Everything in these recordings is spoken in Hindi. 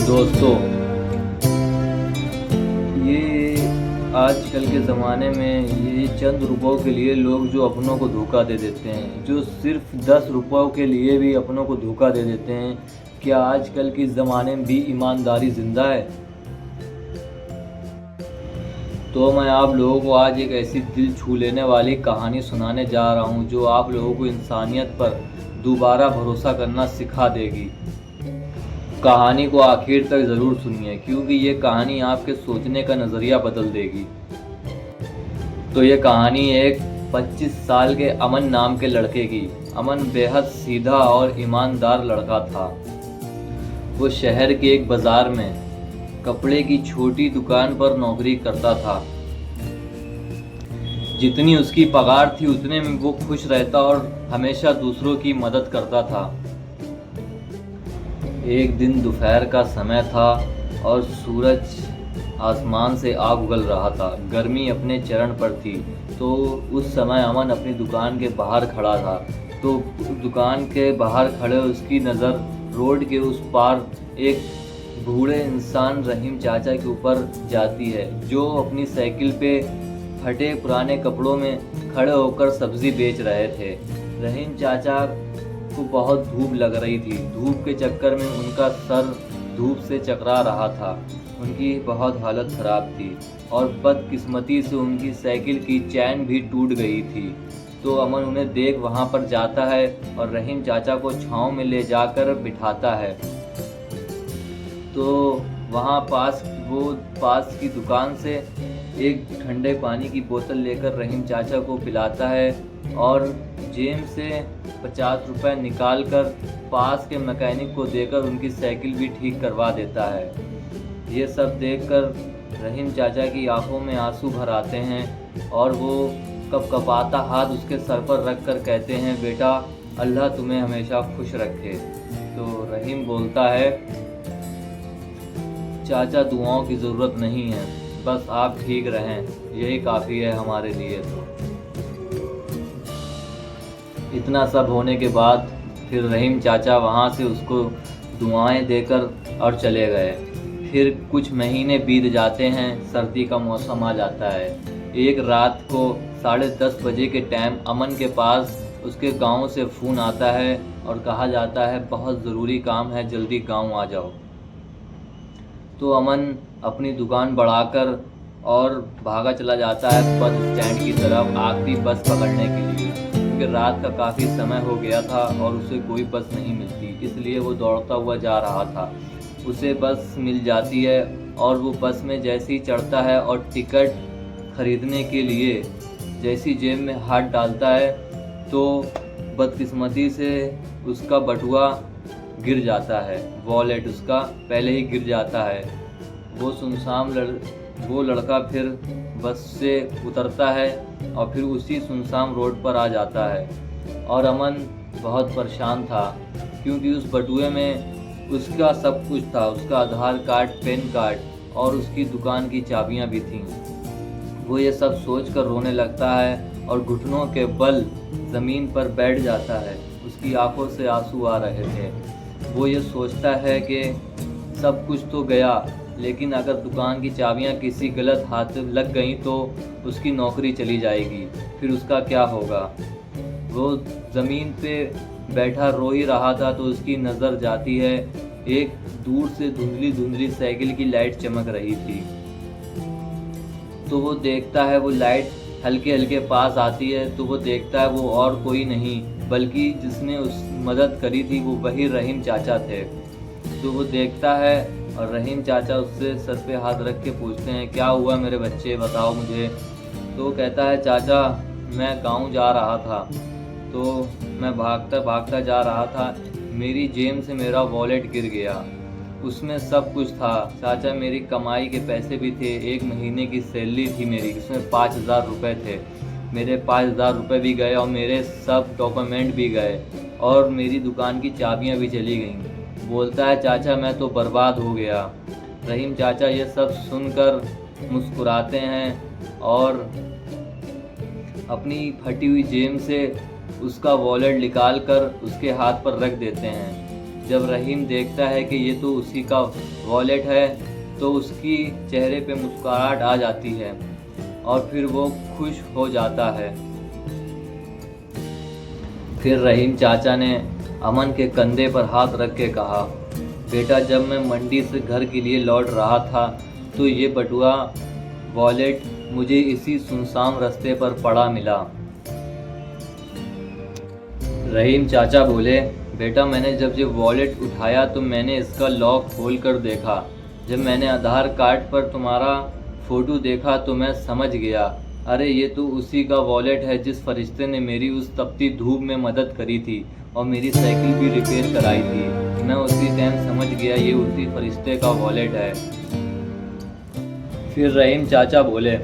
दोस्तों, ये आजकल के ज़माने में ये चंद रुपयों के लिए लोग जो अपनों को धोखा दे देते हैं, जो सिर्फ 10 रुपयों के लिए भी अपनों को धोखा दे देते हैं, क्या आजकल के ज़माने में भी ईमानदारी ज़िंदा है? तो मैं आप लोगों को आज एक ऐसी दिल छू लेने वाली कहानी सुनाने जा रहा हूँ जो आप लोगों को इंसानियत पर दोबारा भरोसा करना सिखा देगी। कहानी को आखिर तक ज़रूर सुनिए क्योंकि ये कहानी आपके सोचने का नज़रिया बदल देगी। तो ये कहानी एक 25 साल के अमन नाम के लड़के की। अमन बेहद सीधा और ईमानदार लड़का था। वो शहर के एक बाज़ार में कपड़े की छोटी दुकान पर नौकरी करता था। जितनी उसकी पगार थी उतने में वो खुश रहता और हमेशा दूसरों की मदद करता था। एक दिन दोपहर का समय था और सूरज आसमान से आग उगल रहा था। गर्मी अपने चरण पर थी। तो उस समय अमन अपनी दुकान के बाहर खड़ा था। तो दुकान के बाहर खड़े उसकी नज़र रोड के उस पार एक बूढ़े इंसान रहीम चाचा के ऊपर जाती है, जो अपनी साइकिल पे फटे पुराने कपड़ों में खड़े होकर सब्ज़ी बेच रहे थे। रहीम चाचा को बहुत धूप लग रही थी। धूप के चक्कर में उनका सर धूप से चकरा रहा था। उनकी बहुत हालत ख़राब थी और बदकिस्मती से उनकी साइकिल की चैन भी टूट गई थी। तो अमन उन्हें देख वहाँ पर जाता है और रहीम चाचा को छांव में ले जाकर बिठाता है। तो वहाँ पास की दुकान से एक ठंडे पानी की बोतल लेकर रहीम चाचा को पिलाता है और जेब से 50 रुपये निकाल कर पास के मैकेनिक को देकर उनकी साइकिल भी ठीक करवा देता है। ये सब देखकर रहीम चाचा की आंखों में आंसू भर आते हैं और वो कपकपाता हाथ उसके सर पर रख कर कहते हैं, बेटा अल्लाह तुम्हें हमेशा खुश रखे। तो रहीम बोलता है, चाचा दुआओं की ज़रूरत नहीं है, बस आप ठीक रहें, यही काफ़ी है हमारे लिए। तो इतना सब होने के बाद फिर रहीम चाचा वहाँ से उसको दुआएं देकर और चले गए। फिर कुछ महीने बीत जाते हैं। सर्दी का मौसम आ जाता है। एक रात को 10:30 बजे के टाइम अमन के पास उसके गांव से फ़ोन आता है और कहा जाता है बहुत ज़रूरी काम है, जल्दी गांव आ जाओ। तो अमन अपनी दुकान बढ़ाकर और भागा चला जाता है बस स्टैंड की तरफ आखिरी बस पकड़ने के लिए, क्योंकि रात का काफ़ी समय हो गया था और उसे कोई बस नहीं मिलती, इसलिए वो दौड़ता हुआ जा रहा था। उसे बस मिल जाती है और वो बस में जैसे ही चढ़ता है और टिकट खरीदने के लिए जैसी जेब में हाथ डालता है तो बदकिस्मती से उसका बटुआ गिर जाता है। वॉलेट उसका पहले ही गिर जाता है। वो लड़का फिर बस से उतरता है और फिर उसी सुनसान रोड पर आ जाता है। और अमन बहुत परेशान था क्योंकि उस बटुए में उसका सब कुछ था, उसका आधार कार्ड, पैन कार्ड और उसकी दुकान की चाबियां भी थीं। वो ये सब सोचकर रोने लगता है और घुटनों के बल ज़मीन पर बैठ जाता है। उसकी आंखों से आंसू आ रहे थे। वो ये सोचता है कि सब कुछ तो गया, लेकिन अगर दुकान की चाबियां किसी गलत हाथ लग गईं तो उसकी नौकरी चली जाएगी, फिर उसका क्या होगा। वो ज़मीन पे बैठा रो ही रहा था तो उसकी नज़र जाती है, एक दूर से धुंधली धुंधली साइकिल की लाइट चमक रही थी। तो वो देखता है, वो लाइट हल्के हल्के पास आती है तो वो देखता है वो और कोई नहीं बल्कि जिसने उस मदद करी थी वो वही रहीम चाचा थे। तो वो देखता है और रहीम चाचा उससे सर पे हाथ रख के पूछते हैं, क्या हुआ मेरे बच्चे, बताओ मुझे। तो वो कहता है, चाचा मैं गांव जा रहा था, तो मैं भागता भागता जा रहा था, मेरी जेब से मेरा वॉलेट गिर गया, उसमें सब कुछ था चाचा, मेरी कमाई के पैसे भी थे, एक महीने की सैलरी थी मेरी, इसमें 5,000 रुपये थे, मेरे 5,000 रुपये भी गए और मेरे सब डॉक्यूमेंट भी गए और मेरी दुकान की चाबियां भी चली गईं। बोलता है, चाचा मैं तो बर्बाद हो गया। रहीम चाचा ये सब सुनकर मुस्कुराते हैं और अपनी फटी हुई जेब से उसका वॉलेट निकाल कर उसके हाथ पर रख देते हैं। जब रहीम देखता है कि ये तो उसी का वॉलेट है तो उसकी चेहरे पे मुस्कुराहट आ जाती है और फिर वो खुश हो जाता है। फिर रहीम चाचा ने अमन के कंधे पर हाथ रख के कहा, बेटा जब मैं मंडी से घर के लिए लौट रहा था तो ये बटुआ वॉलेट मुझे इसी सुनसान रास्ते पर पड़ा मिला। रहीम चाचा बोले, बेटा मैंने जब ये वॉलेट उठाया तो मैंने इसका लॉक खोल कर देखा। जब मैंने आधार कार्ड पर तुम्हारा फ़ोटो देखा तो मैं समझ गया, अरे ये तो उसी का वॉलेट है जिस फरिश्ते ने मेरी उस तपती धूप में मदद करी थी और मेरी साइकिल भी रिपेयर कराई थी। मैं उसी टाइम समझ गया ये उसी फरिश्ते का वॉलेट है। फिर रहीम चाचा बोले,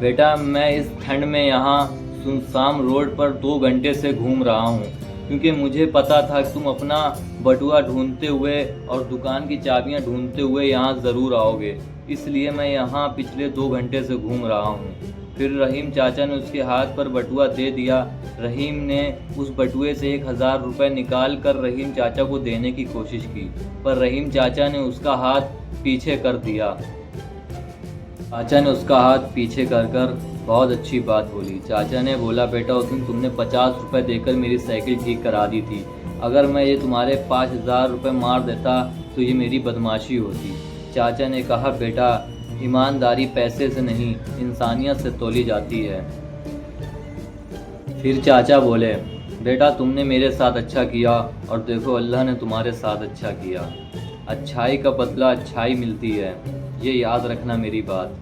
बेटा मैं इस ठंड में यहाँ सुनसान रोड पर 2 घंटे से घूम रहा हूँ क्योंकि मुझे पता था कि तुम अपना बटुआ ढूंढते हुए और दुकान की चाबियाँ ढूंढते हुए यहाँ ज़रूर आओगे, इसलिए मैं यहाँ पिछले 2 घंटे से घूम रहा हूँ। फिर रहीम चाचा ने उसके हाथ पर बटुआ दे दिया। रहीम ने उस बटुए से 1000 रुपये निकाल कर रहीम चाचा को देने की कोशिश की, पर रहीम चाचा ने उसका हाथ पीछे कर दिया। चाचा ने उसका हाथ पीछे कर बहुत अच्छी बात बोली। चाचा ने बोला, बेटा उस दिन तुमने 50 रुपये देकर मेरी साइकिल ठीक करा दी थी, अगर मैं ये तुम्हारे 5000 रुपये मार देता तो ये मेरी बदमाशी होती। चाचा ने कहा, बेटा ईमानदारी पैसे से नहीं इंसानियत से तोली जाती है। फिर चाचा बोले, बेटा तुमने मेरे साथ अच्छा किया और देखो अल्लाह ने तुम्हारे साथ अच्छा किया। अच्छाई का बदला अच्छाई मिलती है, ये याद रखना मेरी बात।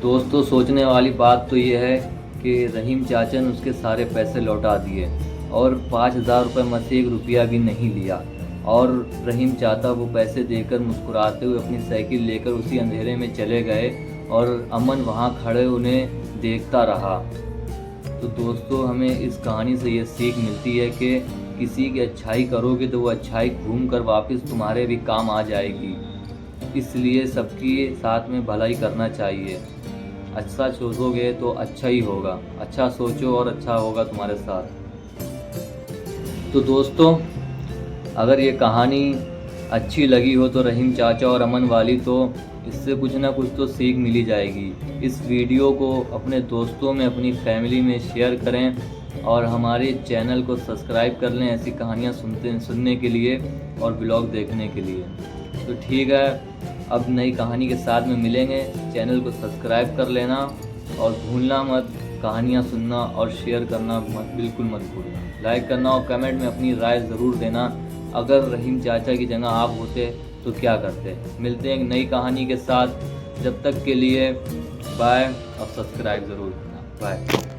दोस्तों सोचने वाली बात तो ये है कि रहीम चाचा ने उसके सारे पैसे लौटा दिए और 5000 रुपये में से 1 रुपया भी नहीं लिया और रहीम चाचा वो पैसे देकर मुस्कुराते हुए अपनी साइकिल लेकर उसी अंधेरे में चले गए और अमन वहाँ खड़े उन्हें देखता रहा। तो दोस्तों हमें इस कहानी से ये सीख मिलती है कि किसी की अच्छाई करोगे तो वो अच्छाई घूम कर वापस तुम्हारे भी काम आ जाएगी, इसलिए सबकी साथ में भलाई करना चाहिए। अच्छा सोचोगे तो अच्छा ही होगा, अच्छा सोचो और अच्छा होगा तुम्हारे साथ। तो दोस्तों अगर ये कहानी अच्छी लगी हो तो रहीम चाचा और अमन वाली, तो इससे कुछ ना कुछ तो सीख मिली जाएगी। इस वीडियो को अपने दोस्तों में अपनी फैमिली में शेयर करें और हमारे चैनल को सब्सक्राइब कर लें ऐसी कहानियाँ सुनने के लिए और ब्लॉग देखने के लिए। तो ठीक है, अब नई कहानी के साथ में मिलेंगे। चैनल को सब्सक्राइब कर लेना और भूलना मत, कहानियाँ सुनना और शेयर करना बिल्कुल मत भूलना। लाइक करना और कमेंट में अपनी राय ज़रूर देना। अगर रहीम चाचा की जगह आप होते तो क्या करते। मिलते हैं एक नई कहानी के साथ, जब तक के लिए बाय और सब्सक्राइब ज़रूर करना। बाय।